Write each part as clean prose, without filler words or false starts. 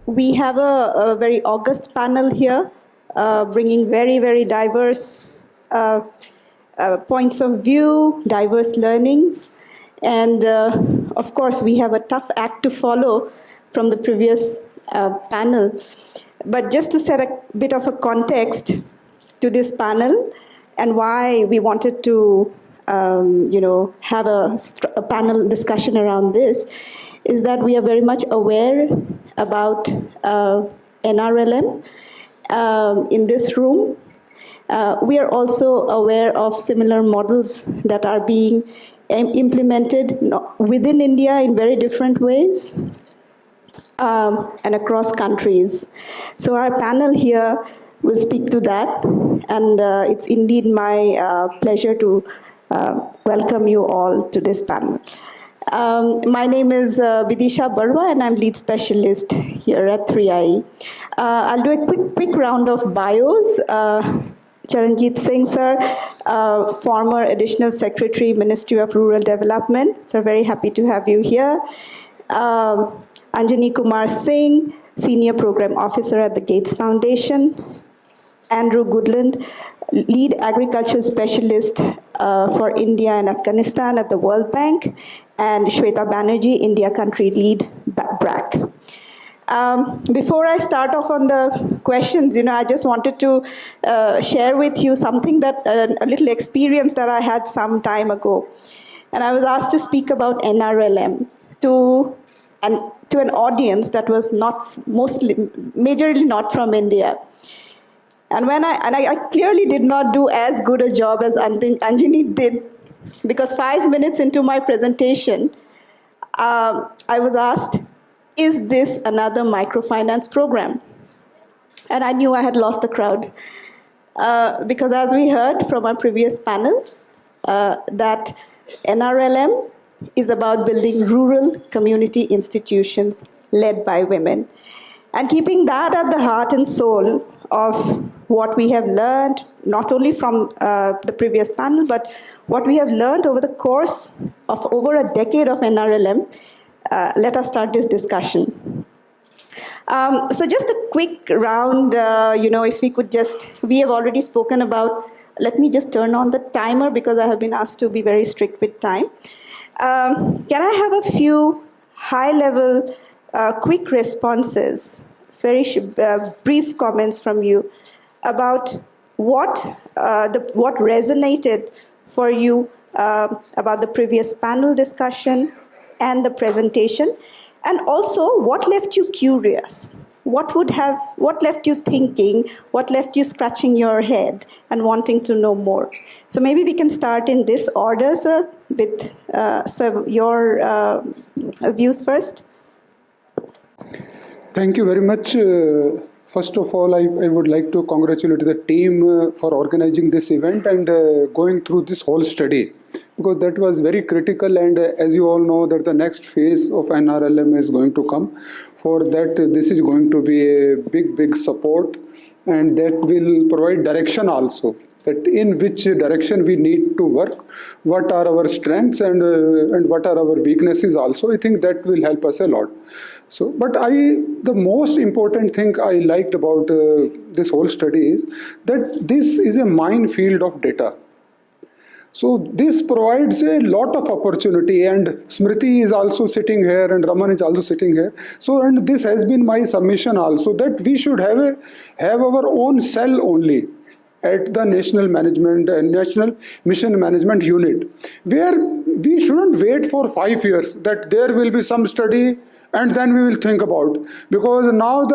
We have a very august panel here, bringing very, very diverse points of view, diverse learnings. And of course, we have a tough act to follow from the previous panel. But just to set a bit of a context to this panel and why we wanted to have a panel discussion around this, is that we are very much aware about NRLM in this room. We are also aware of similar models that are being implemented within India in very different ways and across countries. So our panel here will speak to that, and it's indeed my pleasure to welcome you all to this panel. My name is Vidisha Barwa, and I'm lead specialist here at 3IE. I'll do a quick round of bios. Charanjit Singh, sir, former Additional Secretary, Ministry of Rural Development. So very happy to have you here. Anjani Kumar Singh, Senior Program Officer at the Gates Foundation. Andrew Goodland, Lead Agriculture Specialist for India and Afghanistan at the World Bank, and Shweta Banerjee, India Country Lead, BRAC. Before I start off on the questions, I just wanted to share with you something that, a little experience that I had some time ago. And I was asked to speak about NRLM to an audience that was majorly not from India. And I clearly did not do as good a job as Anjani did, because 5 minutes into my presentation, I was asked, is this another microfinance program? And I knew I had lost the crowd. Because as we heard from our previous panel, that NRLM is about building rural community institutions led by women. And keeping that at the heart and soul of what we have learned, not only from the previous panel, but what we have learned over the course of over a decade of NRLM, let us start this discussion. So just a quick round, if we could we have already spoken about, let me just turn on the timer because I have been asked to be very strict with time. Can I have a few high-level, quick responses, very brief comments from you about what resonated for you about the previous panel discussion and the presentation, and also what left you curious? What left you thinking? What left you scratching your head and wanting to know more? So maybe we can start in this order, sir, with your views first. Thank you very much. First of all, I would like to congratulate the team for organizing this event and going through this whole study, because that was very critical, and as you all know that the next phase of NRLM is going to come. For that, this is going to be a big support, and that will provide direction also, that in which direction we need to work, what are our strengths and what are our weaknesses also. I think that will help us a lot. So, but the most important thing I liked about this whole study is that this is a minefield of data. So this provides a lot of opportunity, and Smriti is also sitting here and Raman is also sitting here. So, and this has been my submission also, that we should have our own cell only at the National Mission Management Unit, where we shouldn't wait for 5 years that there will be some study and then we will think about, because now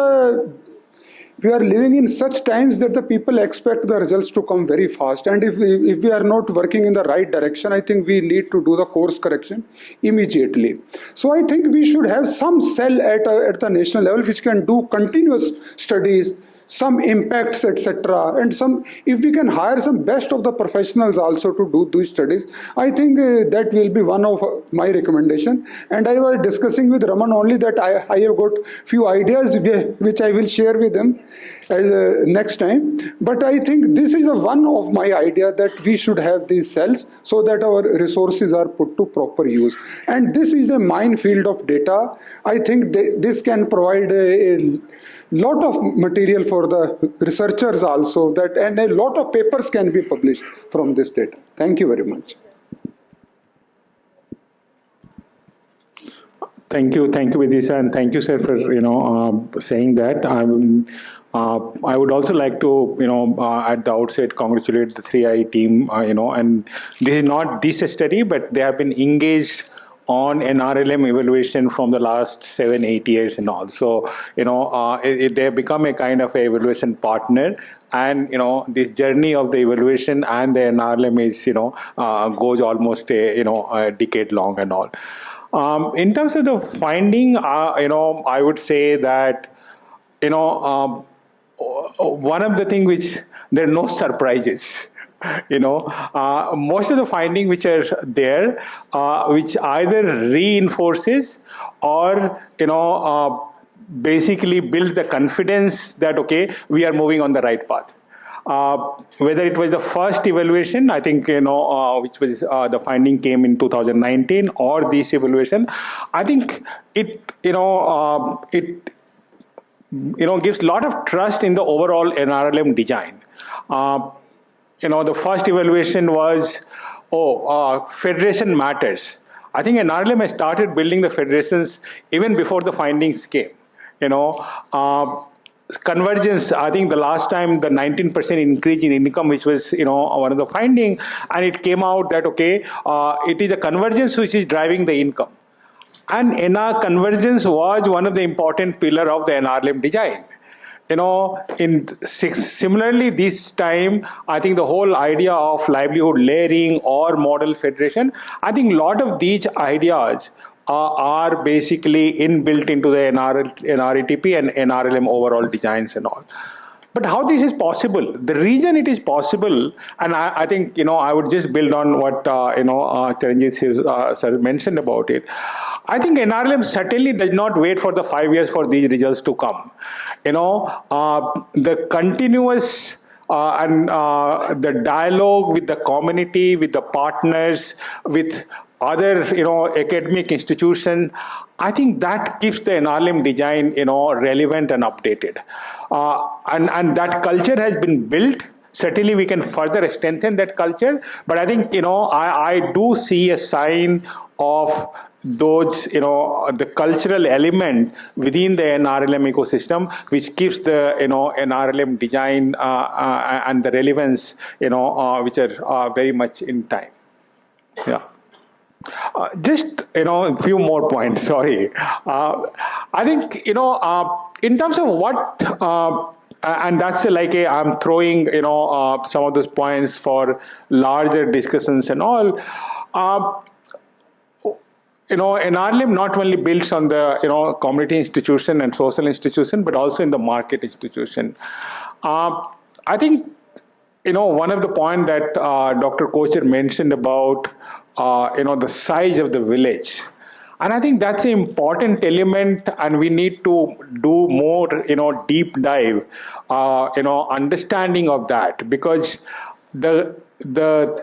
we are living in such times that the people expect the results to come very fast, and if we are not working in the right direction, I think we need to do the course correction immediately. So I think we should have some cell at the national level which can do continuous studies, some impacts, etc. And if we can hire some best of the professionals also to do these studies, I think that will be one of my recommendation. And I was discussing with Raman only that I have got few ideas which I will share with him. next time. But I think this is one of my idea that we should have these cells so that our resources are put to proper use. And this is the minefield of data. I think this can provide a lot of material for the researchers also, that and a lot of papers can be published from this data. Thank you very much. Thank you, Vidisha, and thank you, sir, for saying that. I would also like to at the outset congratulate the 3I team. And this is not this study, but they have been engaged on NRLM evaluation from the last 7-8 years and all. So they have become a kind of a evaluation partner. And this journey of the evaluation and the NRLM is goes almost a decade long and all. In terms of the finding, I would say that one of the things which there are no surprises. Most of the findings which are there, which either reinforces or basically build the confidence that okay, we are moving on the right path. Whether it was the first evaluation, I think, which was the finding came in 2019, or this evaluation, I think it gives a lot of trust in the overall NRLM design. The first evaluation was, federation matters. I think NRLM has started building the federations even before the findings came. Convergence, I think the last time the 19% increase in income, which was one of the finding, and it came out that okay, it is the convergence which is driving the income, and NR convergence was one of the important pillar of the NRLM design. Similarly this time, I think the whole idea of livelihood layering or model federation, I think a lot of these ideas are basically inbuilt into the NRETP and NRLM overall designs and all. But how this is possible? The reason it is possible, and I think I would just build on what Charanjit sir mentioned about it. I think NRLM certainly does not wait for the 5 years for these results to come. The continuous and the dialogue with the community, with the partners, with other academic institution, I think that keeps the NRLM design relevant and updated, and that culture has been built. Certainly we can further strengthen that culture, but I think I do see a sign of those the cultural element within the NRLM ecosystem, which keeps the NRLM design and the relevance which are very much in time. Yeah. Just a few more points. Sorry, I think in terms of what, and that's like I'm throwing some of those points for larger discussions and all. NRLM not only builds on the community institution and social institution, but also in the market institution. I think one of the point that Dr. Kocher mentioned about the size of the village, and I think that's an important element, and we need to do more deep dive understanding of that, because the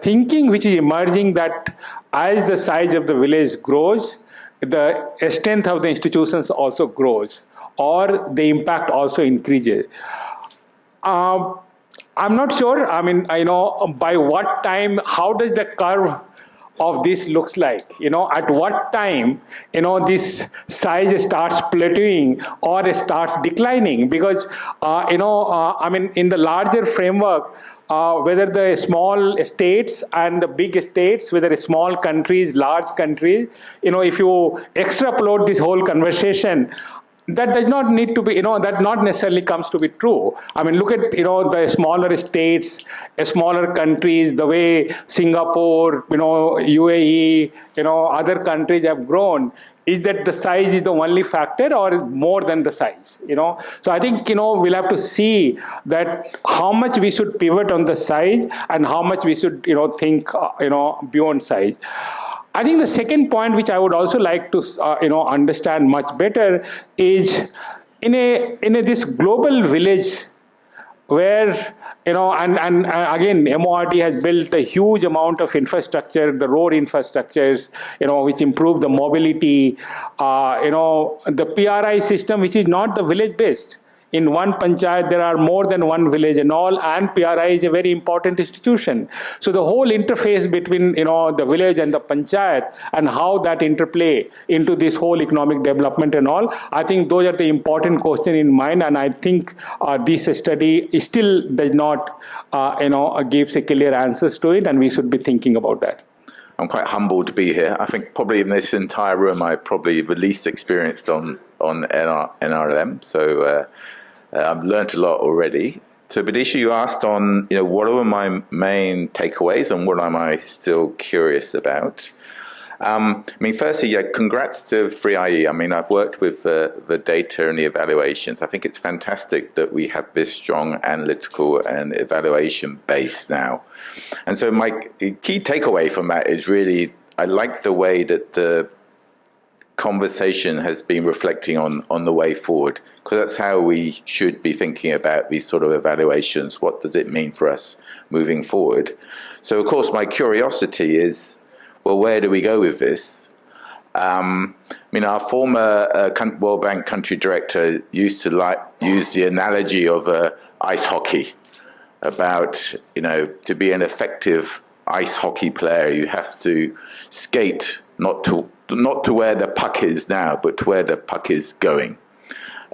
thinking which is emerging that as the size of the village grows, the strength of the institutions also grows, or the impact also increases. I'm not sure, by what time, how does the curve of this looks like? At what time, this size starts plateauing or starts declining? Because, in the larger framework, whether the small states and the big states, whether small countries, large countries, if you extrapolate this whole conversation, that does not need to be, that not necessarily comes to be true. Look at, the smaller states, smaller countries, the way Singapore, UAE, other countries have grown. Is that the size is the only factor, or more than the size? So I think, we'll have to see that how much we should pivot on the size and how much we should, think, beyond size. I think the second point which I would also like to understand much better is in this global village where, and again, MORT has built a huge amount of infrastructure, the road infrastructures, which improve the mobility, the PRI system, which is not the village-based. In one panchayat, there are more than one village and all, and PRI is a very important institution. So the whole interface between, the village and the panchayat and how that interplay into this whole economic development and all, I think those are the important questions in mind, and I think this study still does not, gives a clear answers to it, and we should be thinking about that. I'm quite humbled to be here. I think probably in this entire room, I'm probably the least experienced on NRLM. So I've learned a lot already. So Vidisha, you asked on, what are my main takeaways and what am I still curious about? Firstly, congrats to 3IE. I've worked with the data and the evaluations. I think it's fantastic that we have this strong analytical and evaluation base now. And so my key takeaway from that is really, I like the way that the conversation has been reflecting on the way forward, because that's how we should be thinking about these sort of evaluations. What does it mean for us moving forward? So, of course, my curiosity is, well, where do we go with this? Our former World Bank country director used to use the analogy of ice hockey, about, to be an effective ice hockey player, you have to skate not to where the puck is now, but to where the puck is going.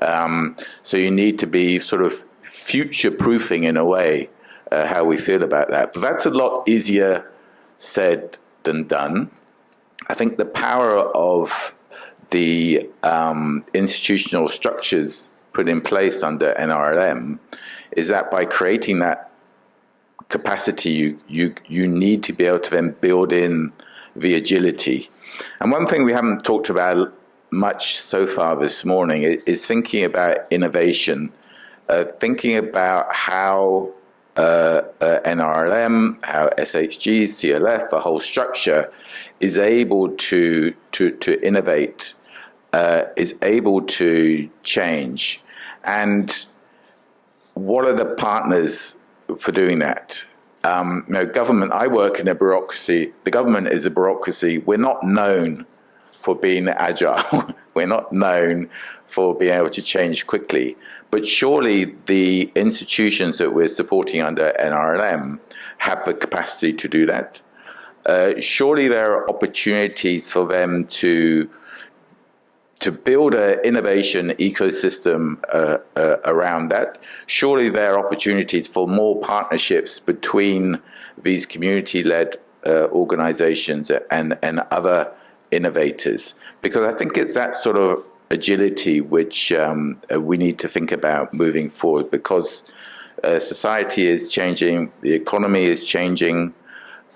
So you need to be sort of future-proofing in a way how we feel about that. But that's a lot easier said than done. I think the power of the institutional structures put in place under NRLM is that by creating that capacity, you need to be able to then build in the agility. And one thing we haven't talked about much so far this morning is thinking about innovation, thinking about how NRLM, how SHG, CLF, the whole structure is able to innovate, is able to change. And what are the partners for doing that? Government, I work in a bureaucracy. The government is a bureaucracy. We're not known for being agile. We're not known for being able to change quickly. But surely the institutions that we're supporting under NRLM have the capacity to do that. Surely there are opportunities for them to build an innovation ecosystem around that. Surely there are opportunities for more partnerships between these community-led organizations and other innovators. Because I think it's that sort of agility which we need to think about moving forward, because society is changing, the economy is changing,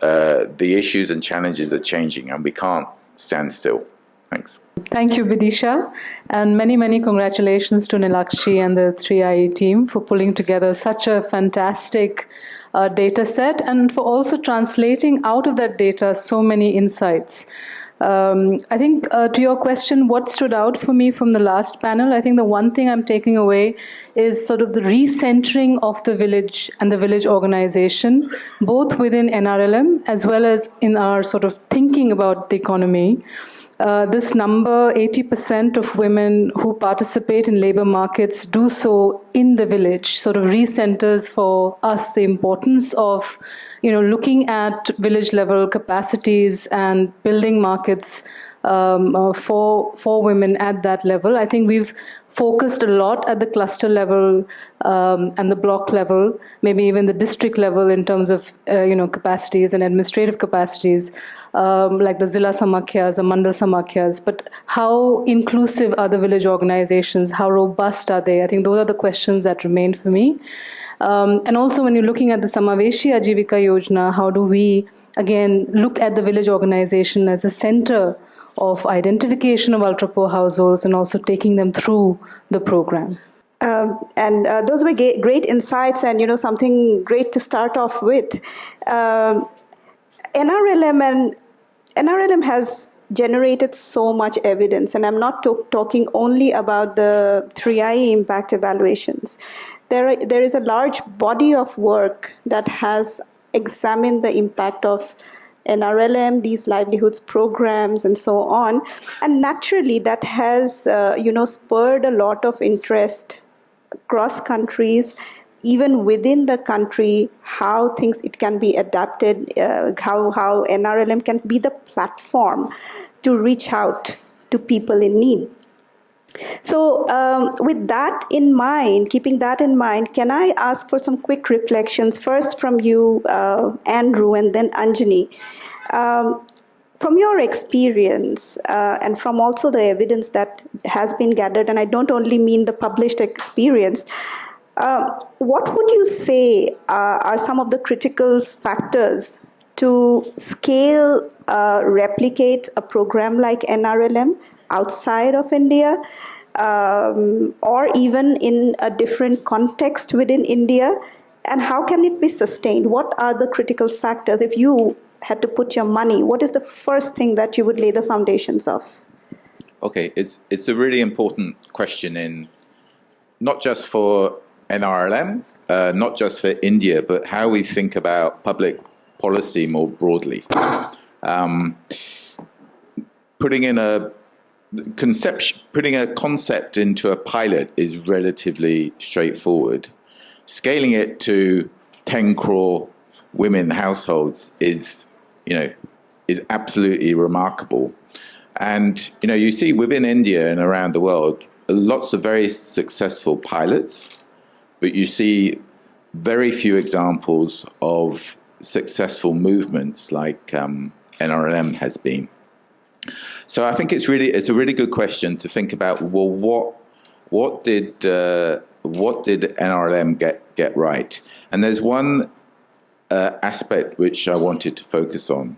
the issues and challenges are changing, and we can't stand still. Thanks. Thank you, Vidisha, and many, many congratulations to Nilakshi and the 3IE team for pulling together such a fantastic data set and for also translating out of that data so many insights. I think to your question, what stood out for me from the last panel, I think the one thing I'm taking away is sort of the recentering of the village and the village organization, both within NRLM as well as in our sort of thinking about the economy. This number, 80% of women who participate in labor markets do so in the village, sort of recenters for us the importance of, looking at village level capacities and building markets for women at that level. I think we've focused a lot at the cluster level and the block level, maybe even the district level in terms of capacities and administrative capacities, like the Zilla Samakhyas or Mandal Samakhyas. But how inclusive are the village organizations? How robust are they? I think those are the questions that remain for me. And also when you're looking at the Samaveshi Ajivika Yojana, how do we, again, look at the village organization as a center of identification of ultra-poor households and also taking them through the program? And those were great insights and, something great to start off with. NRLM has generated so much evidence, and I'm not talking only about the 3IE impact evaluations. there is a large body of work that has examined the impact of NRLM, these livelihoods programs, and so on. And naturally, that has, spurred a lot of interest across countries, even within the country, how things it can be adapted, how NRLM can be the platform to reach out to people in need. So with that in mind, keeping that in mind, can I ask for some quick reflections, first from you, Andrew, and then Anjani. From your experience and from also the evidence that has been gathered, and I don't only mean the published experience, what would you say are some of the critical factors to scale, replicate a program like NRLM outside of India, or even in a different context within India? And how can it be sustained? What are the critical factors? If you had to put your money, what is the first thing that you would lay the foundations of? Okay, it's a really important question, in not just for NRLM, not just for India, but how we think about public policy more broadly. Putting a concept into a pilot is relatively straightforward. Scaling it to 10 crore women households is absolutely remarkable. And, you see within India and around the world, lots of very successful pilots, but you see very few examples of successful movements like NRLM has been. So I think it's a really good question to think about. Well, what did NRLM get right? And there's one aspect which I wanted to focus on,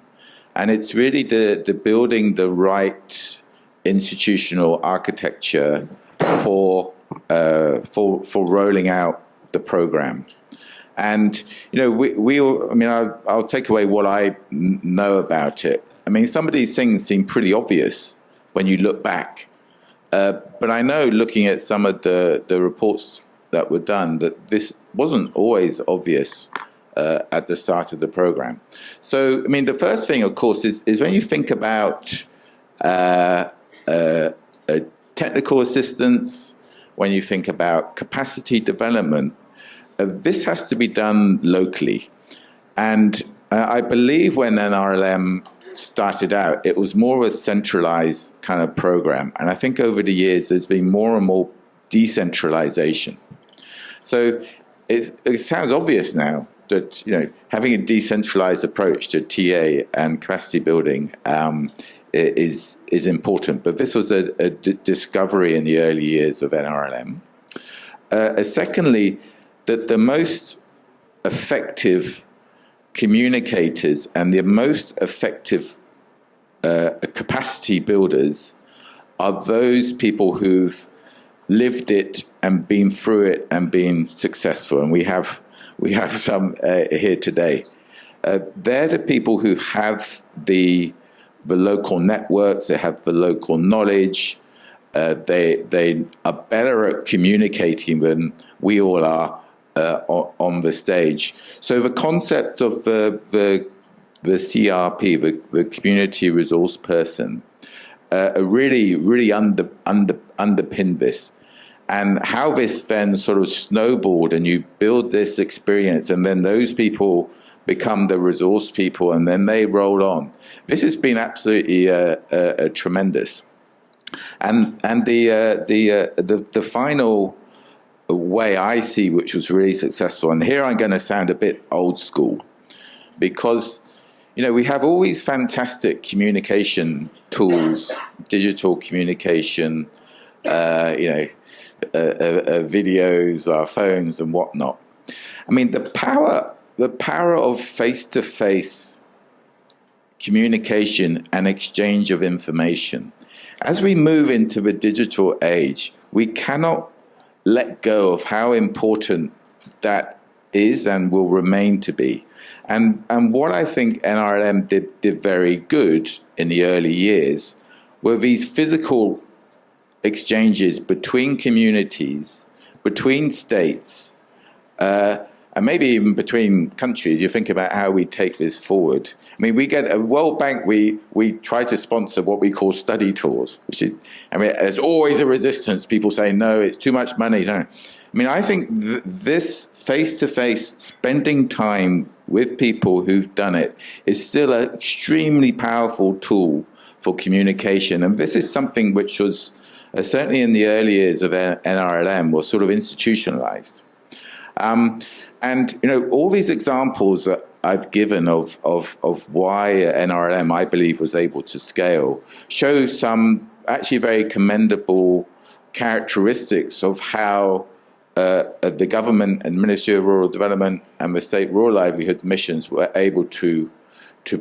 and it's really the building the right institutional architecture for rolling out the program. And I'll take away what I know about it. I mean, some of these things seem pretty obvious when you look back. But I know, looking at some of the reports that were done, that this wasn't always obvious at the start of the program. So, the first thing, of course, is when you think about technical assistance, when you think about capacity development, this has to be done locally. And I believe when NRLM started out, it was more of a centralized kind of program. And I think over the years, there's been more and more decentralization. So it sounds obvious now that, having a decentralized approach to TA and capacity building is important. But this was a discovery in the early years of NRLM. Secondly, that the most effective communicators and the most effective capacity builders are those people who've lived it and been through it and been successful. And we have some here today. They're the people who have the local networks, they have the local knowledge, they are better at communicating than we all are on the stage. So the concept of the CRP, the community resource person, really underpinned this. And how this then sort of snowballed, and you build this experience, and then those people become the resource people, and then they roll on. This has been absolutely tremendous. And the final way I see, which was really successful, and here I'm going to sound a bit old school, because we have all these fantastic communication tools, digital communication, videos, our phones and whatnot. I mean, the power of face-to-face communication and exchange of information. As we move into the digital age, we cannot let go of how important that is and will remain to be. And what I think NRLM did very good in the early years were these physical exchanges between communities, between states, and maybe even between countries, you think about how we take this forward. I mean, we get a World Bank, we try to sponsor what we call study tours, which is, I mean, there's always a resistance. People say, no, it's too much money. No. I mean, I think this face-to-face spending time with people who've done it is still an extremely powerful tool for communication. And this is something which was, certainly in the early years of NRLM, was sort of institutionalized. And, you know, all these examples that I've given of why NRLM, I believe, was able to scale, show some actually very commendable characteristics of how the government and Ministry of Rural Development and the state rural livelihoods missions were able to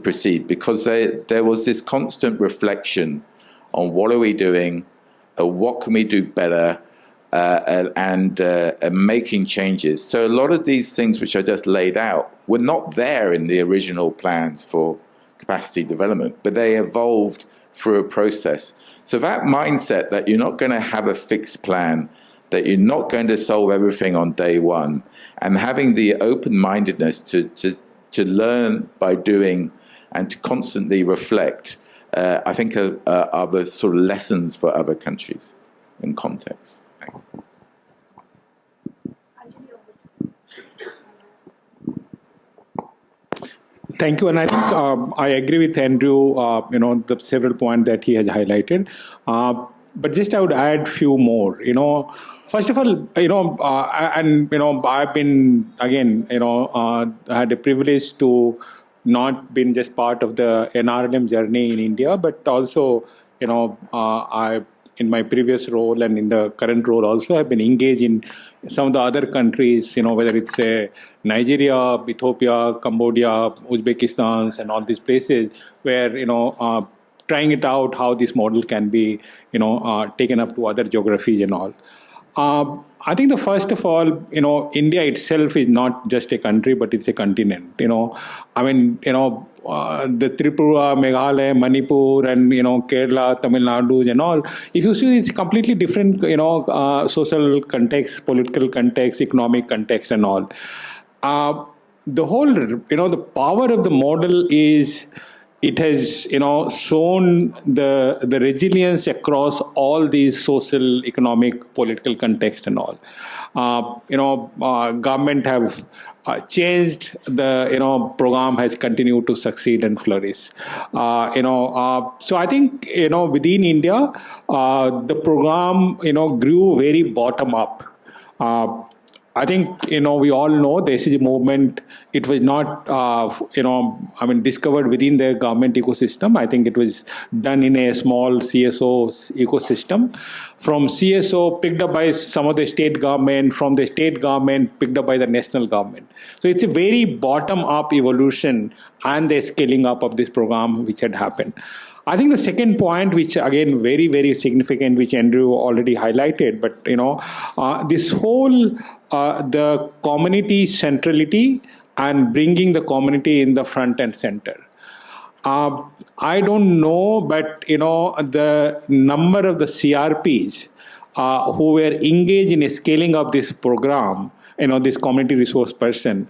proceed, because there was this constant reflection on what are we doing, what can we do better, and making changes. So a lot of these things which I just laid out were not there in the original plans for capacity development, but they evolved through a process. So that mindset that you're not going to have a fixed plan, that you're not going to solve everything on day one, and having the open-mindedness to learn by doing and to constantly reflect, I think are the sort of lessons for other countries in context. Thanks. Thank you, and I think I agree with Andrew, you know, the several points that he has highlighted. But just I would add few more, you know. First of all, you know, and, you know, I've been, again, you know, had a privilege to not been just part of the NRLM journey in India, but also, you know, I, in my previous role and in the current role also, I've been engaged in some of the other countries, you know, whether it's Nigeria, Ethiopia, Cambodia, Uzbekistan, and all these places where, you know, trying it out, how this model can be, you know, taken up to other geographies and all. I think the first of all, you know, India itself is not just a country, but it's a continent, you know. I mean, you know, the Tripura, Meghalaya, Manipur, and, you know, Kerala, Tamil Nadu and all, if you see, it's completely different, you know, social context, political context, economic context and all. The whole, you know, the power of the model is, it has, you know, shown the resilience across all these social, economic, political context and all. You know, government have changed, the, you know, program has continued to succeed and flourish. You know, so I think, you know, within India, the program, you know, grew very bottom up. I think, you know, we all know the SDG movement, it was not, you know, I mean, discovered within the government ecosystem. I think it was done in a small CSO ecosystem. From CSO picked up by some of the state government, from the state government picked up by the national government. So it's a very bottom-up evolution and the scaling up of this program which had happened. I think the second point, which again very, very significant, which Andrew already highlighted, but, you know, this whole, the community centrality and bringing the community in the front and center. I don't know, but, you know, the number of the CRPs who were engaged in scaling up this program, you know, this community resource person.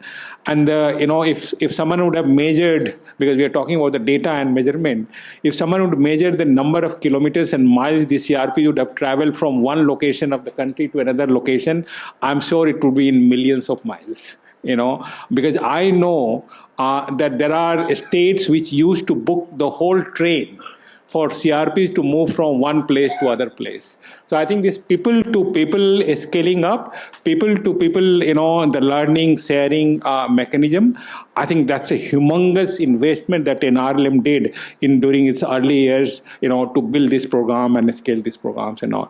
And, you know, if someone would have measured, because we are talking about the data and measurement, if someone would measure the number of kilometers and miles the CRP would have traveled from one location of the country to another location, I'm sure it would be in millions of miles, you know, because I know that there are states which used to book the whole train for CRPs to move from one place to other place. So I think this people to people scaling up, people to people, you know, the learning, sharing mechanism, I think that's a humongous investment that NRLM did in during its early years, you know, to build this program and scale these programs and all.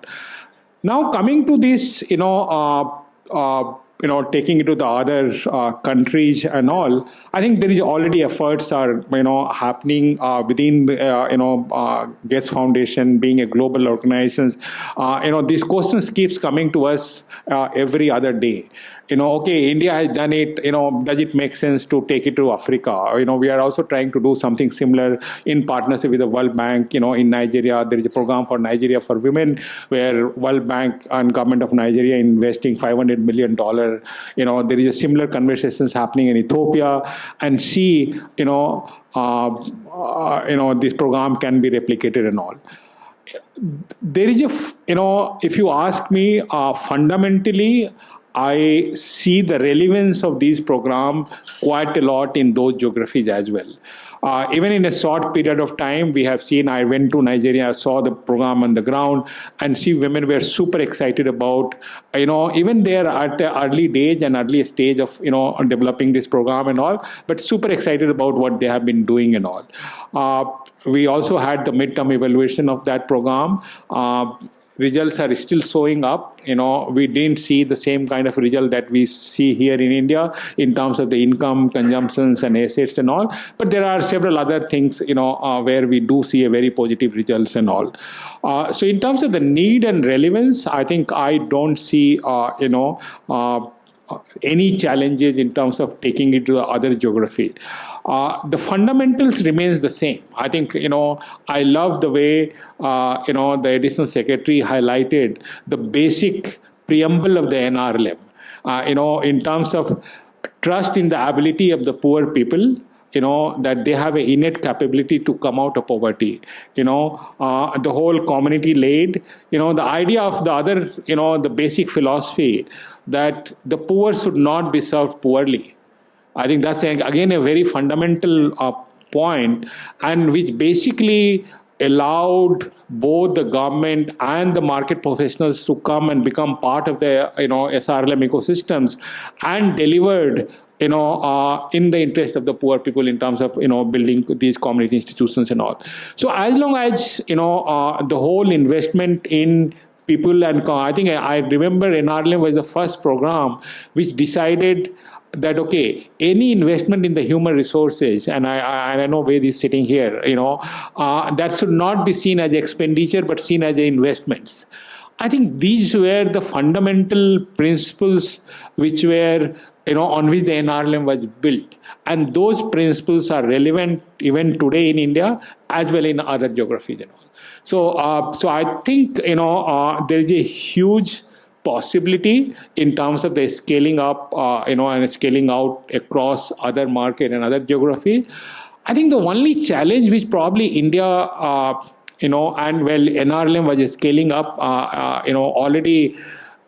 Now coming to this, you know, taking it to the other countries and all, I think there is already efforts are, you know, happening within, Gates Foundation being a global organization. You know, these questions keeps coming to us every other day. okay, India has done it, does it make sense to take it to Africa? We are also trying to do something similar in partnership with the World Bank. In Nigeria, there is a program for Nigeria for women where World Bank and government of Nigeria investing $500 million. There is a similar conversations happening in Ethiopia, and see, this program can be replicated and all. There is if you ask me, fundamentally, I see the relevance of these programs quite a lot in those geographies as well. Even in a short period of time, we have seen, I went to Nigeria, I saw the program on the ground, and see women were super excited about, even they are at the early days and early stage of, developing this program and all, but super excited about what they have been doing and all. We also had the midterm evaluation of that program. Results are still showing up. We didn't see the same kind of result that we see here in India in terms of the income, consumptions, and assets and all. But there are several other things, where we do see a very positive results and all. So in terms of the need and relevance, I think I don't see, any challenges in terms of taking it to the other geography. The fundamentals remains the same. I think, I love the way, the Additional Secretary highlighted the basic preamble of the NRLM, in terms of trust in the ability of the poor people, that they have an innate capability to come out of poverty. The whole community led, the idea of the other, the basic philosophy that the poor should not be served poorly. I think that's, again, a very fundamental point, and which basically allowed both the government and the market professionals to come and become part of the, SRLM ecosystems, and delivered, in the interest of the poor people in terms of, building these community institutions and all. So as long as, the whole investment in people, and I think I remember NRLM was the first program which decided that, okay, any investment in the human resources, and I know Ved is sitting here, that should not be seen as expenditure, but seen as investments. I think these were the fundamental principles which were, on which the NRLM was built. And those principles are relevant even today in India, as well in other geographies and all. So I think, there is a huge possibility in terms of the scaling up, and scaling out across other market and other geography. I think the only challenge which probably India, and NRLM was scaling up, already,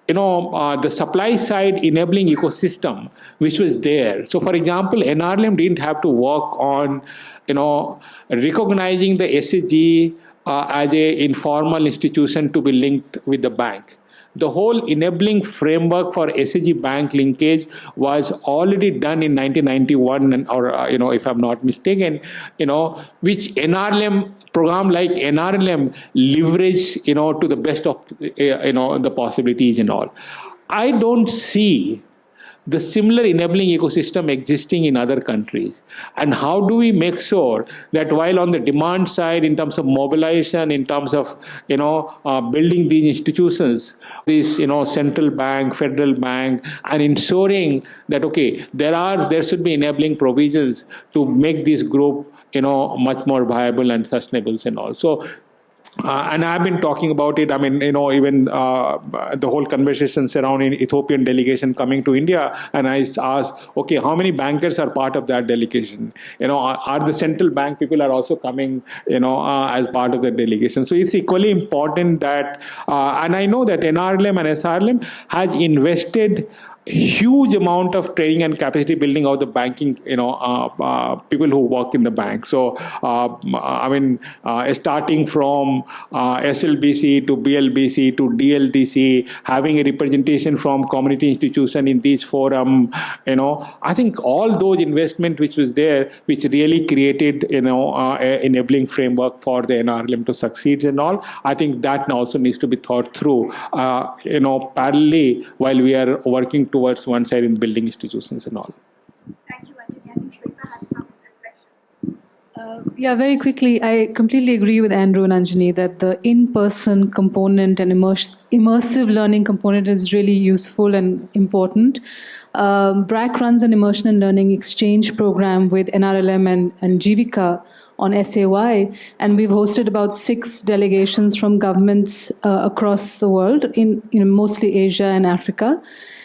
the supply side enabling ecosystem which was there. So, for example, NRLM didn't have to work on, recognizing the SHG as a informal institution to be linked with the bank. The whole enabling framework for SHG bank linkage was already done in 1991, or if I'm not mistaken, which NRLM program like NRLM leverage, to the best of, the possibilities and all. I don't see the similar enabling ecosystem existing in other countries. And how do we make sure that while on the demand side, in terms of mobilization, in terms of, building these institutions, this, central bank, federal bank, and ensuring that, okay, there should be enabling provisions to make this group, much more viable and sustainable and all. So, and I've been talking about it. I mean, even the whole conversation surrounding Ethiopian delegation coming to India, and I asked, okay, how many bankers are part of that delegation? Are the central bank people are also coming, as part of the delegation? So it's equally important that, and I know that NRLM and SRLM has invested huge amount of training and capacity building of the banking, people who work in the bank. So, starting from SLBC to BLBC to DLTC, having a representation from community institution in these forum, I think all those investment which was there, which really created, a enabling framework for the NRLM to succeed and all. I think that also needs to be thought through, parallelly while we are working towards one side in building institutions and all. Thank you, Anthony. I think Shweta had some reflections. Yeah, very quickly, I completely agree with Andrew and Anjani that the in-person component and immersive learning component is really useful and important. BRAC runs an immersion and learning exchange program with NRLM and Jivika on SAY, and we've hosted about 6 delegations from governments across the world, in mostly Asia and Africa.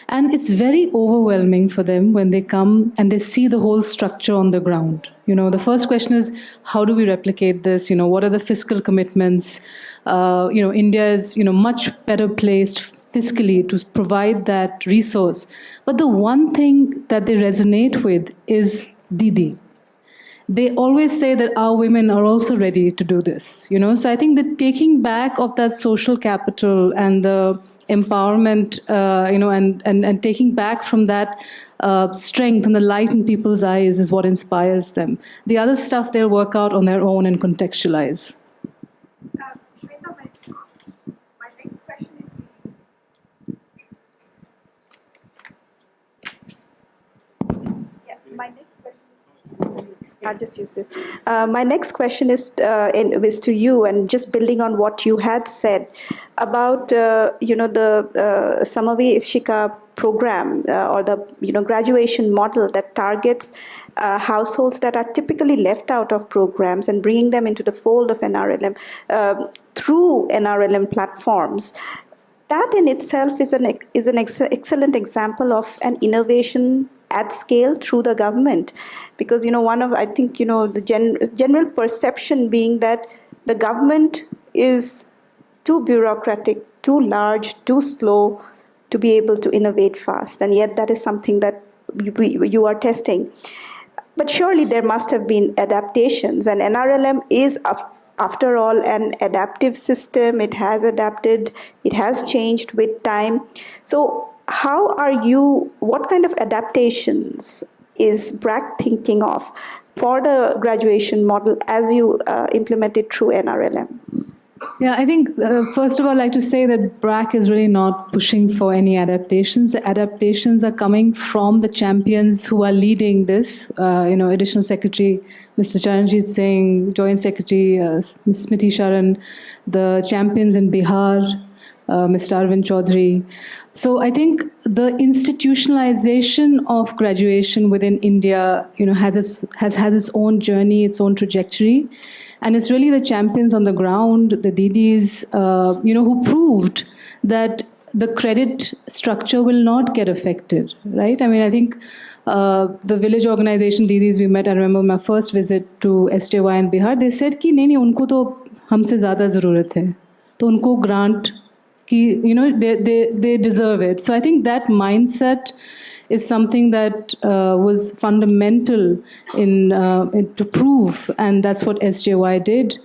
And it's very overwhelming for them when they come and they see the whole structure on the ground. The first question is, how do we replicate this? What are the fiscal commitments? India is, much better placed fiscally to provide that resource. But the one thing that they resonate with is Didi. They always say that our women are also ready to do this. So I think the taking back of that social capital and the empowerment, and taking back from that strength and the light in people's eyes is what inspires them. The other stuff they'll work out on their own and contextualize. Shweta, my next question is to you. Yeah, my next question is. I'll just use this. My next question is to you, and just building on what you had said about the Samavi Shika program or the graduation model that targets households that are typically left out of programs and bringing them into the fold of NRLM through NRLM platforms. That in itself is an excellent example of an innovation at scale through the government, because the general perception being that the government is too bureaucratic, too large, too slow to be able to innovate fast, and yet that is something that you are testing. But surely there must have been adaptations, and NRLM is, after all, an adaptive system. It has adapted, it has changed with time. So what kind of adaptations is BRAC thinking of for the graduation model as you implement it through NRLM? Yeah, I think, first of all, I'd like to say that BRAC is really not pushing for any adaptations. The adaptations are coming from the champions who are leading this. Additional Secretary Mr. Charanjit Singh, Joint Secretary Ms. Smriti Sharan, the champions in Bihar, Mr. Arvind Chaudhary. So I think the institutionalization of graduation within India, has had its own journey, its own trajectory. And it's really the champions on the ground, the Didis, who proved that the credit structure will not get affected, right? I mean, I think the village organization Didis we met, I remember my first visit to SJY in Bihar, they said कि नहीं उनको तो हमसे ज़्यादा ज़रूरत है, तो उनको grant कि they deserve it. So I think that mindset is something that was fundamental to prove, and that's what SJY did.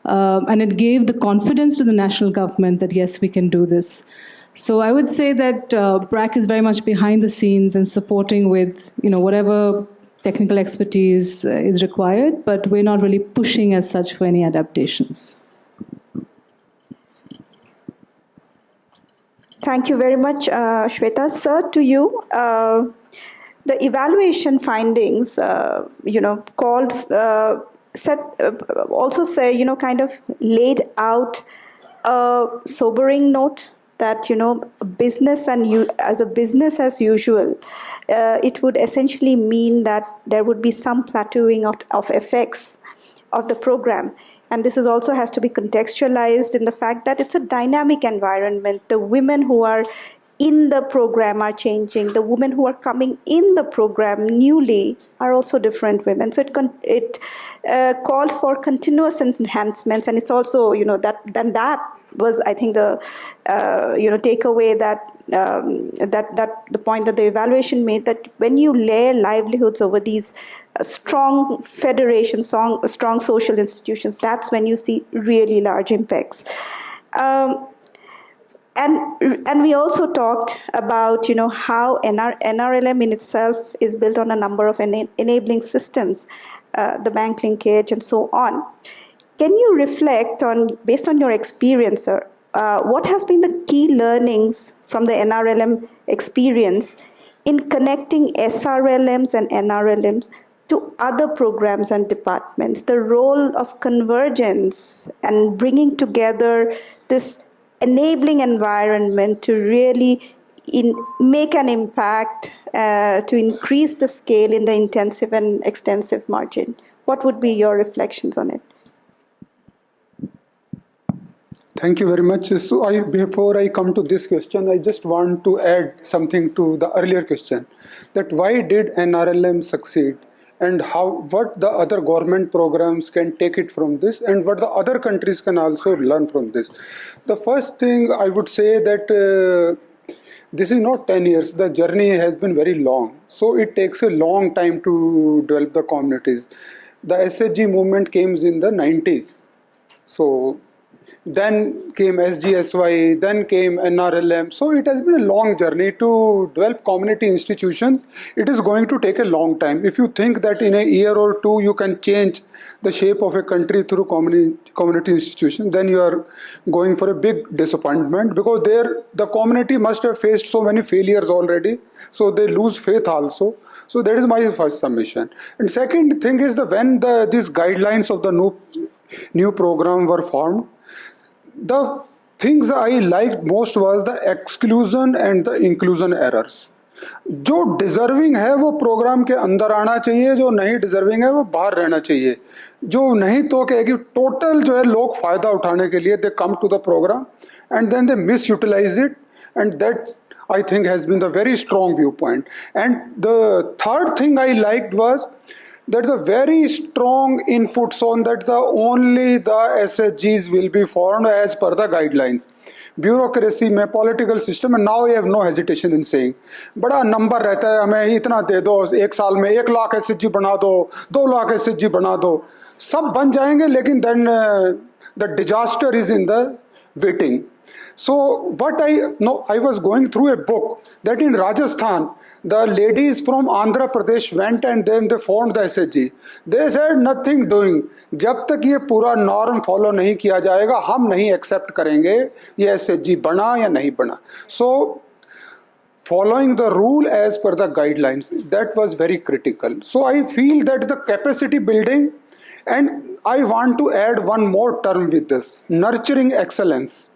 And it gave the confidence to the national government that yes, we can do this. So I would say that BRAC is very much behind the scenes and supporting with whatever technical expertise is required, but we're not really pushing as such for any adaptations. Thank you very much, Shweta. Sir, to you, the evaluation findings, kind of laid out a sobering note that, business as usual, it would essentially mean that there would be some plateauing of effects of the program. And this also has to be contextualized in the fact that it's a dynamic environment. The women who are in the program are changing. The women who are coming in the program newly are also different women. So it called for continuous enhancements, and it's also that was, I think, the takeaway that the point that the evaluation made, that when you layer livelihoods over these strong federations, strong social institutions, that's when you see really large impacts. And we also talked about how NRLM in itself is built on a number of enabling systems, the bank linkage and so on. Can you reflect on, based on your experience, sir, what has been the key learnings from the NRLM experience in connecting SRLMs and NRLMs to other programs and departments, the role of convergence and bringing together this enabling environment to really make an impact to increase the scale in the intensive and extensive margin. What would be your reflections on it? Thank you very much. So before I come to this question, I just want to add something to the earlier question, that why did NRLM succeed, and what the other government programs can take it from this, and what the other countries can also learn from this. The first thing I would say that this is not 10 years, the journey has been very long. So it takes a long time to develop the communities. The SHG movement came in the 90s. So then came SGSY, then came NRLM. So it has been a long journey to develop community institutions. It is going to take a long time. If you think that in a year or two you can change the shape of a country through community institutions, then you are going for a big disappointment, because the community must have faced so many failures already, so they lose faith also. So that is my first submission. And second thing is that when these guidelines of the new program were formed, the things I liked most was the exclusion and the inclusion errors. जो deserving है वो programme के अंदर आना चाहिए, जो नहीं deserving है वो बाहर रहना चाहिए. जो नहीं तो कहेगी टोटल जो है लोग फायदा उठाने के लिए they come to the program and then they miss utilize it, and that I think has been the very strong viewpoint. And the third thing I liked was that the very strong inputs on that only the SHGs will be formed as per the guidelines. Bureaucracy में political system, and now I have no hesitation in saying, बड़ा number रहता है, हमें इतना दे दो, एक साल में 1 लाख SHG बना दो, 2 लाख SHG बना दो, सब बन जाएंगे, लेकिन then the disaster is in the waiting. So what I was going through a book that in Rajasthan, the ladies from Andhra Pradesh went and then they formed the SHG. They said nothing doing. जब तक ये पूरा norm follow नहीं किया जाएगा, हम नहीं accept करेंगे ये SHG बना या नहीं बना. So following the rule as per the guidelines, that was very critical. So I feel that the capacity building, and I want to add one more term with this, nurturing excellence.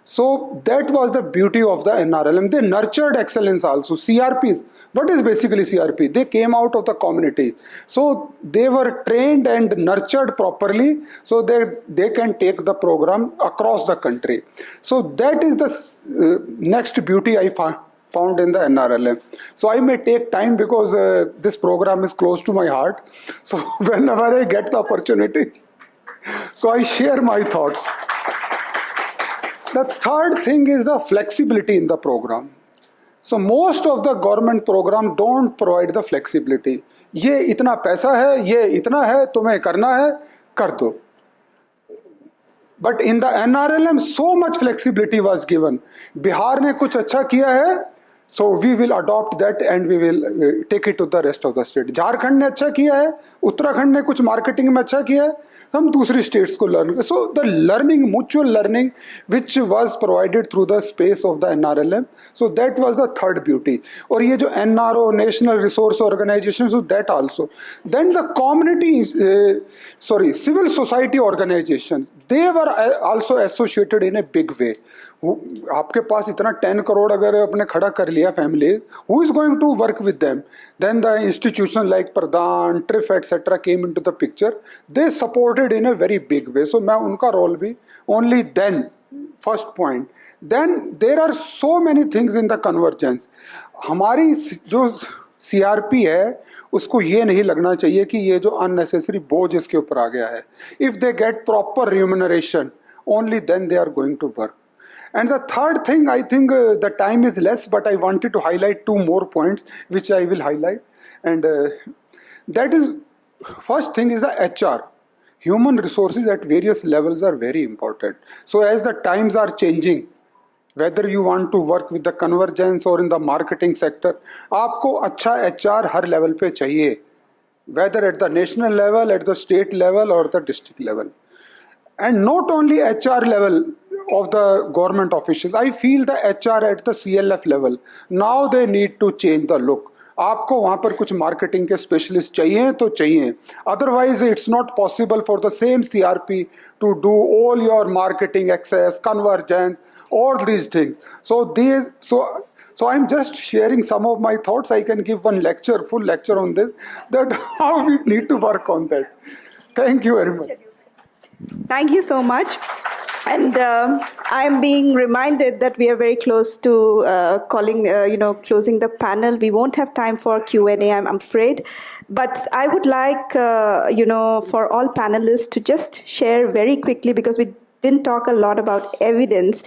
So that was the beauty of the NRLM. They nurtured excellence also. CRPs, what is basically CRP? They came out of the community. So they were trained and nurtured properly, so they can take the program across the country. So that is the next beauty I found in the NRLM. So I may take time because this program is close to my heart. So whenever I get the opportunity, so I share my thoughts. The third thing is the flexibility in the program. So most of the government program don't provide the flexibility. ये इतना पैसा है, ये इतना है, तुम्हें करना है, कर दो. But in the NRLM, so much flexibility was given. Bihar ने कुछ अच्छा किया है, so we will adopt that and we will take it to the rest of the state. Jharkhand ने अच्छा किया है, उत्तराखंड ने कुछ मार्केटिंग में अच्छा किया है, हम दूसरी स्टेट्स को learn. So the learning, mutual learning which was provided through the space of the NRLM, so that was the third beauty. और ये जो NRO, national resource organisation, so that also. Then the community, civil society organisation, they were also associated in a big way. आपके पास इतना 10 करोड़ अगर आपने खड़ा कर लिया family, who is going to work with them? Then the institution like PRADAN, TRIF etcetera came into the picture. They supported in a very big way. So मैं उनका रोल भी only then, first point. Then there are so many things in the convergence. हमारी जो CRP है उसको ये नहीं लगना चाहिए कि ये जो अननेसेसरी बोझ इसके ऊपर आ गया है. If they get proper remuneration, only then they are going to work. And the third thing, I think the time is less, but I wanted to highlight 2 more points, which I will highlight. And that is, first thing is the HR. Human resources at various levels are very important. So as the times are changing, whether you want to work with the convergence or in the marketing sector, आपको अच्छा HR हर level पे चाहिए, whether at the national level, at the state level or the district level. And not only HR level of the government officials, I feel the HR at the CLF level, now they need to change the look. आपको वहाँ पर कुछ marketing के specialist चाहिए तो चाहिए, otherwise it's not possible for the same CRP to do all your marketing access, convergence, all these things. So I'm just sharing some of my thoughts. I can give one lecture, full lecture on this, that how we need to work on that. Thank you very much. Thank you so much. And I'm being reminded that we are very close to closing the panel. We won't have time for Q&A, I'm afraid. But I would like, for all panelists to just share very quickly, because we didn't talk a lot about evidence.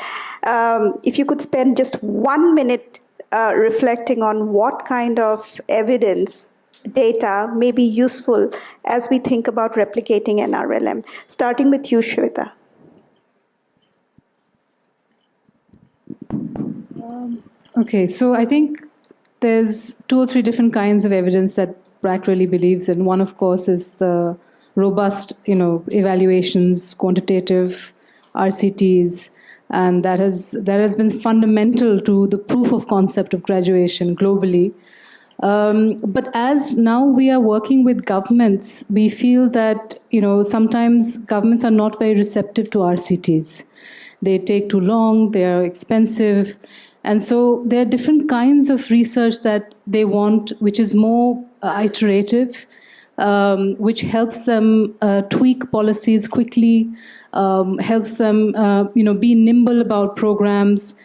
If you could spend just 1 minute reflecting on what kind of evidence, data may be useful as we think about replicating NRLM. Starting with you, Shweta. Okay, so I think there's 2 or 3 different kinds of evidence that BRAC really believes in. One, of course, is the robust, evaluations, quantitative RCTs, and that has been fundamental to the proof of concept of graduation globally. But as now we are working with governments, we feel that sometimes governments are not very receptive to RCTs. They take too long, they are expensive. And so there are different kinds of research that they want, which is more iterative, which helps them tweak policies quickly, helps them be nimble about programs.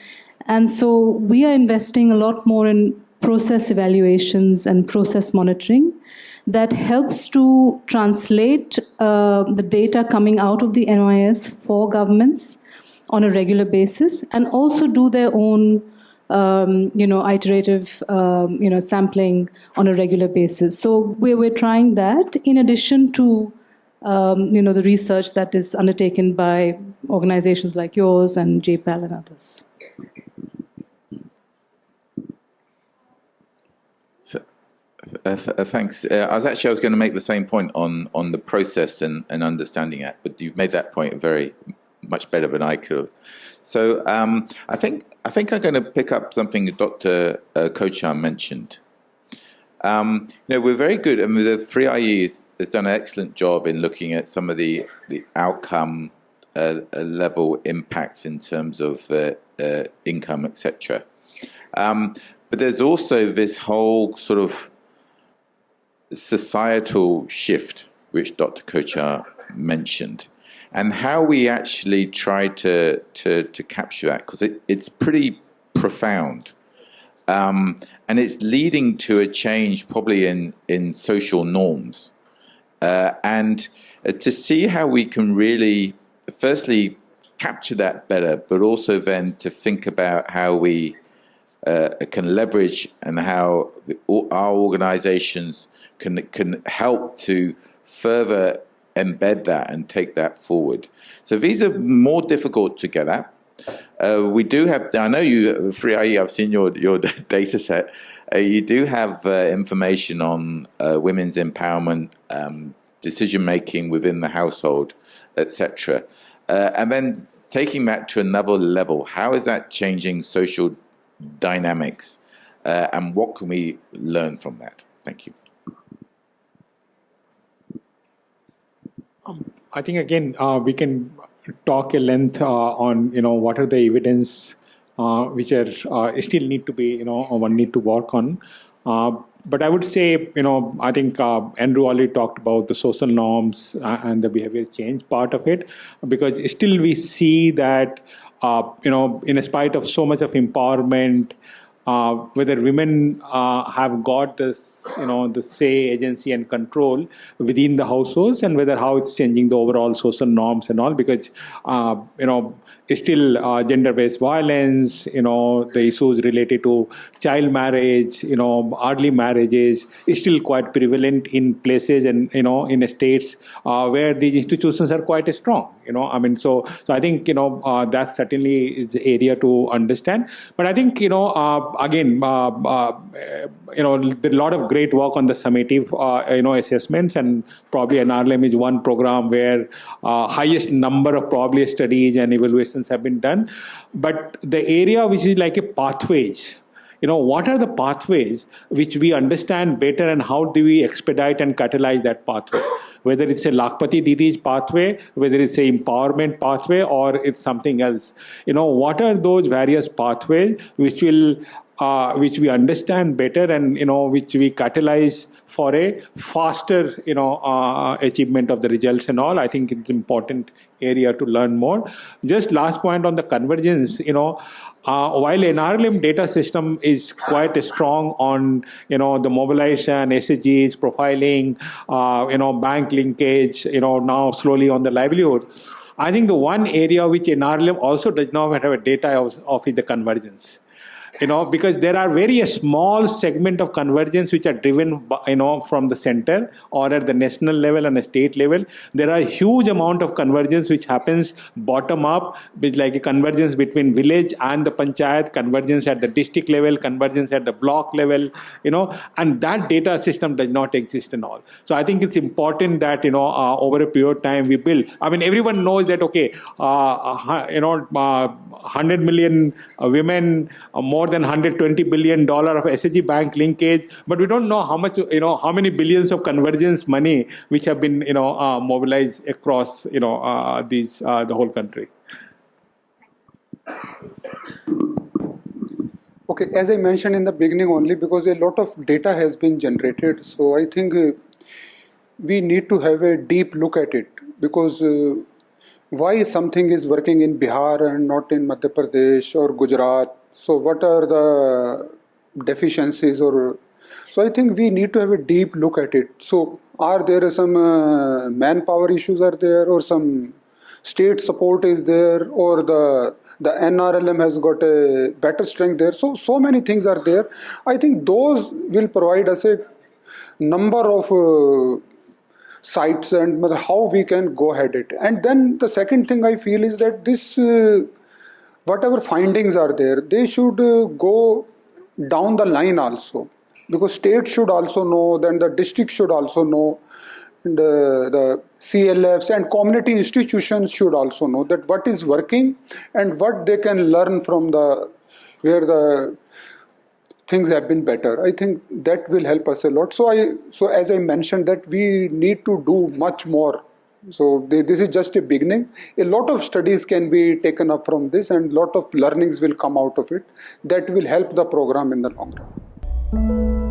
And so we are investing a lot more in process evaluations and process monitoring that helps to translate the data coming out of the NIS for governments on a regular basis, and also do their own, iterative, sampling on a regular basis. So we're trying that in addition to, the research that is undertaken by organizations like yours and JPAL and others. Thanks. I was going to make the same point on the process and understanding it, but you've made that point very much better than I could have. So I think I'm going to pick up something Dr. Kochhar mentioned. We're very good, and the 3IE has done an excellent job in looking at some of the outcome level impacts in terms of income, etc. But there's also this whole sort of societal shift, which Dr. Kochhar mentioned, and how we actually try to capture that, because it's pretty profound. And it's leading to a change probably in social norms. And to see how we can really, firstly, capture that better, but also then to think about how we can leverage and how our organizations can help to further embed that and take that forward. So these are more difficult to get at. We do have, I know you, 3IE, I've seen your data set. You do have information on women's empowerment, decision-making within the household, etc. And then taking that to another level, how is that changing social dynamics? And what can we learn from that? Thank you. I think, again, we can talk at length on, what are the evidence which are still need to be, one need to work on. But I would say, I think Andrew already talked about the social norms and the behavior change part of it, because still we see that, in spite of so much of empowerment, whether women have got this, the say, agency and control within the households, and whether how it's changing the overall social norms and all, because, still gender-based violence, the issues related to child marriage, early marriages is still quite prevalent in places and, in states where these institutions are quite strong, so I think, that certainly is the area to understand. But I think, again, there a lot of great work on the summative, assessments, and probably NRLM is one program where highest number of probably studies and evaluations have been done. But the area which is like a pathways, what are the pathways which we understand better, and how do we expedite and catalyze that pathway? Whether it's a Lakpati Didi's pathway, whether it's an empowerment pathway, or it's something else. What are those various pathways which we understand better, and which we catalyze for a faster achievement of the results and all. I think it's an important area to learn more. Just last point on the convergence, while NRLM data system is quite strong on the mobilization, SSGs, profiling, bank linkage, now slowly on the livelihood, I think the one area which NRLM also does not have a data of is the convergence. Because there are very small segment of convergence which are driven by, from the center or at the national level and the state level. There are a huge amount of convergence which happens bottom up, with like a convergence between village and the panchayat, convergence at the district level, convergence at the block level, and that data system does not exist in all. So I think it's important that, over a period of time we build. I mean, everyone knows that, okay, 100 million women, more than $120 billion of SSG bank linkage, but we don't know how much, how many billions of convergence money which have been, mobilized across, the whole country. Okay, as I mentioned in the beginning only, because a lot of data has been generated, so I think we need to have a deep look at it, because why something is working in Bihar and not in Madhya Pradesh or Gujarat? So what are the deficiencies? So I think we need to have a deep look at it. So are there some manpower issues are there, or some state support is there, or the NRLM has got a better strength there? So many things are there. I think those will provide us a number of sites and how we can go ahead it. And then the second thing I feel is that this whatever findings are there, they should go down the line also, because state should also know, then the district should also know, and the CLFs and community institutions should also know that what is working and what they can learn from where the things have been better. I think that will help us a lot. So as I mentioned, that we need to do much more. So this is just a beginning. A lot of studies can be taken up from this, and a lot of learnings will come out of it that will help the program in the long run.